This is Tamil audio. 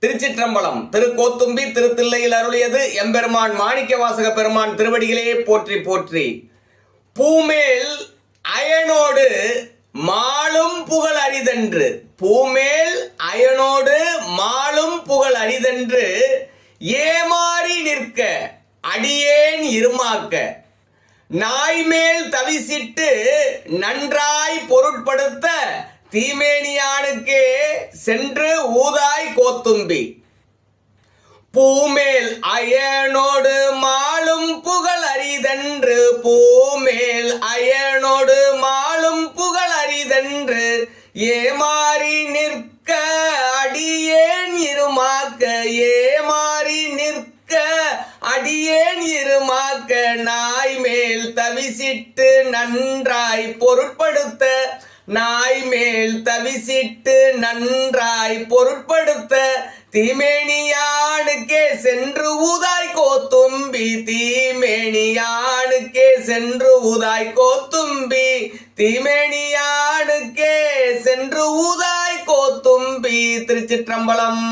திருச்சிற்றம்பலம். திருக்கோத்தும்பி திருத்தில்லையில் அருளியது எம்பெருமான் மாணிக்கவாசக பெருமான் திருவடிகளே போற்றி போற்றி. பூமேல் அயனோடு மாலும் புகழ் அரிதென்று, பூமேல் அயனோடு மாலும் புகழ் அரிதென்று ஏமாறி நிற்க அடியேன் இருமாக்க, நாய்மேல் தவிசிட்டு நன்றாய் பொருட்படுத்த தீமேனியானுக்கே சென்று ஊதாய் கோத்தும்பி. பூமேல் அயனோடு மாலும் புகழ் அரிதென்று, பூமேல் அயனோடு மாலும் புகழ் அரிதென்று ஏமாறி நிற்க அடியேன் இருமாக்க, ஏமாறி நிற்க அடியேன் இருமாக்க, நாய்மேல் தவிசிட்டு நன்றாய் பொருட்படுத்த, நாய்மேல் தவிசிட்டு நன்றாய் பொருட்படுத்த தீமேனியானுக்கே சென்று ஊதாய் கோத்தும்பி, தீமேனியானுக்கே சென்று ஊதாய் கோத்தும்பி, தீமேனியானுக்கே சென்று ஊதாய் கோத்தும்பி. திருச்சிற்றம்பலம்.